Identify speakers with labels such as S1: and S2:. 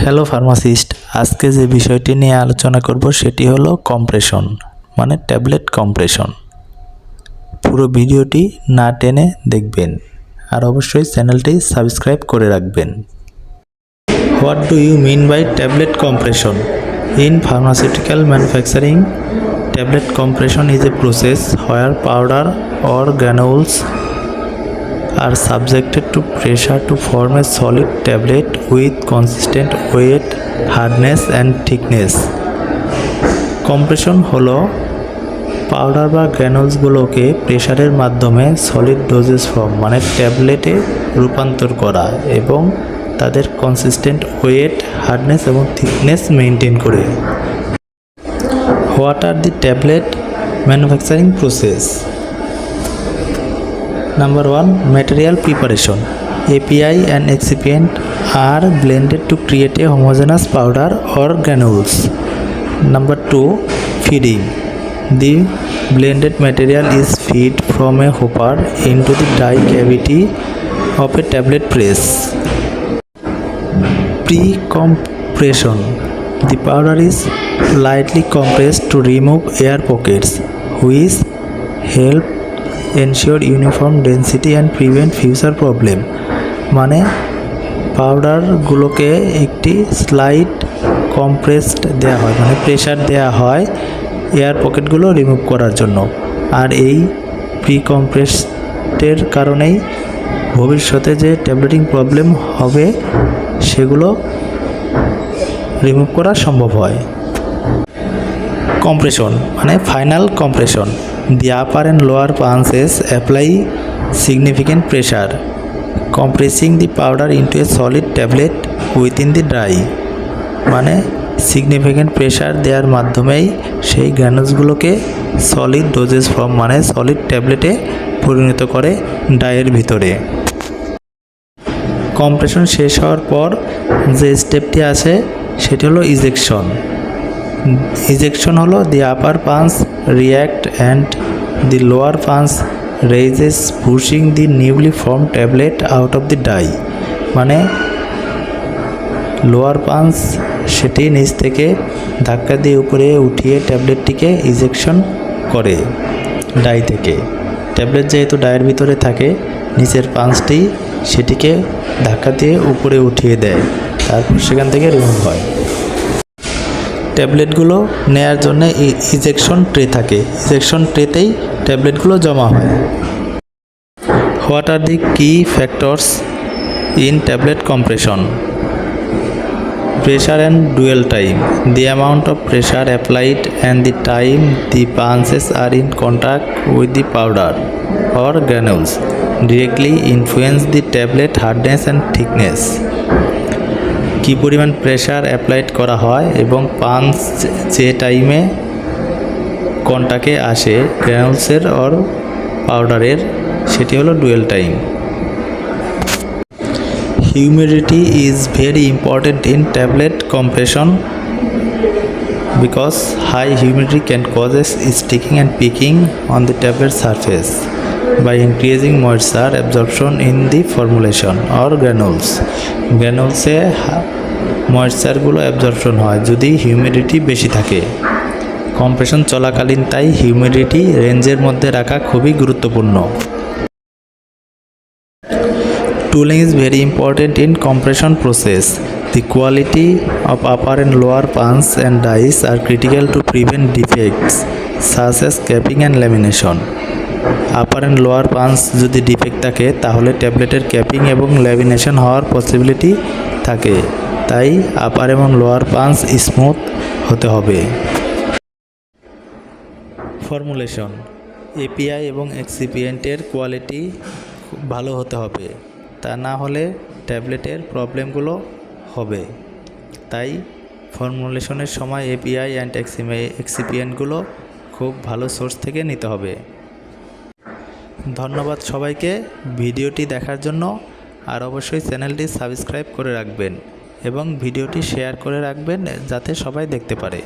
S1: Hello pharmacist, আজকে যে বিষয়টি নিয়ে আলোচনা করব সেটি হলো কম্প্রেশন, মানে ট্যাবলেট কম্প্রেশন। পুরো ভিডিওটি না টেনে দেখবেন আর অবশ্যই চ্যানেলটি সাবস্ক্রাইব করে রাখবেন। What do you mean by tablet compression? In pharmaceutical manufacturing, tablet compression is a process where powder or granules are subjected to pressure to form a solid tablet with consistent weight, hardness and thickness. Compression হলো powder বা গ্র্যানুলসগুলোকে প্রেসারের মাধ্যমে solid doses form মানে ট্যাবলেটে রূপান্তর করা এবং তাদের consistent wait, hardness এবং থিকনেস মেনটেন করে। What are the tablet manufacturing process? Number 1. Material preparation. API and excipient are blended to create a homogeneous powder or granules. Number 2. Feeding. The blended material is fed from a hopper into the dye cavity of a tablet press. Pre-compression. The powder is lightly compressed to remove air pockets, which help ensure uniform density and prevent future problem. মানে পাউডারগুলোকে একটি slight compressed দেওয়া হয়, মানে pressure দেওয়া হয় air পকেটগুলো remove করার জন্য। আর এই প্রি কম্প্রেসডের কারণেই ভবিষ্যতে যে ট্যাবলেটিং প্রবলেম হবে সেগুলো রিমুভ করা সম্ভব হয়। Compression মানে final compression. The upper and lower punches apply significant pressure, compressing the powder into a solid tablet within the dye. মানে সিগনিফিক্যান্ট প্রেশার দেওয়ার মাধ্যমেই সেই গ্র্যানুলসগুলোকে সলিড ডোজেস ফর্ম মানে সলিড ট্যাবলেটে পরিণত করে ডাইয়ের ভিতরে। কম্প্রেশন শেষ হওয়ার পর যে স্টেপটি আছে সেটি হলো ইজেকশন। ইজেকশন হলো the upper punch react and the lower punch raises pushing the newly form tablet out of the die. মানে লোয়ার পাঞ্চ সেটি নিচ থেকে ধাক্কা দিয়ে উপরে উঠিয়ে ট্যাবলেটটিকে ইজেকশন করে ডাই থেকে। ট্যাবলেট যেহেতু ডাইয়ের ভিতরে থাকে, নিচের পাঞ্চটি সেটিকে ধাক্কা দিয়ে উপরে উঠিয়ে দেয়, তারপর সেখান থেকে রিমুভ হয়। ট্যাবলেটগুলো নেয়ার জন্য ইজেকশন ট্রে থাকে, ইজেকশন ট্রেতেই ট্যাবলেটগুলো জমা হয়। হোয়াট আর দি কি factors in tablet compression? Pressure and dwell time. The amount of pressure applied and the time the punches are in contact with the powder or granules directly influence the tablet hardness and thickness. কি পরিমাণ pressure applied করা হয় এবং punch যে টাইমে কন্টাক্টে আসে গ্র্যানুলসের or পাউডারের, সেটি হলো dual time. Humidity is very important in tablet compression because high humidity can cause sticking and peaking on the tablet surface by increasing moisture absorption in the formulation or granules. গ্র্যানুলসে ময়েশ্চারগুলো absorption হয় যদি humidity বেশি থাকে। Compression চলাকালীন তাই humidity রেঞ্জের মধ্যে রাখা খুবই গুরুত্বপূর্ণ। Tooling is very important in compression process. The quality of upper and lower punch and dies are critical to prevent defects such as capping and lamination. Upper and lower punch যদি defect থাকে তাহলে ট্যাবলেটের capping এবং lamination হওয়ার possibility থাকে, তাই আপার এবং lower punch smooth হতে হবে। ফর্মুলেশন। এপিআই এবং এক্সিপিয়েন্টের কোয়ালিটি ভালো হতে হবে, তা না হলে ট্যাবলেটের প্রবলেমগুলো হবে। তাই ফর্মুলেশনের সময় এপিআই অ্যান্ড এক্সিপিয়েন্টগুলো খুব ভালো সোর্স থেকে নিতে হবে। ধন্যবাদ সবাইকে ভিডিওটি দেখার জন্য। আর অবশ্যই চ্যানেলটি সাবস্ক্রাইব করে রাখবেন এবং ভিডিওটি শেয়ার করে রাখবেন যাতে সবাই দেখতে পারে।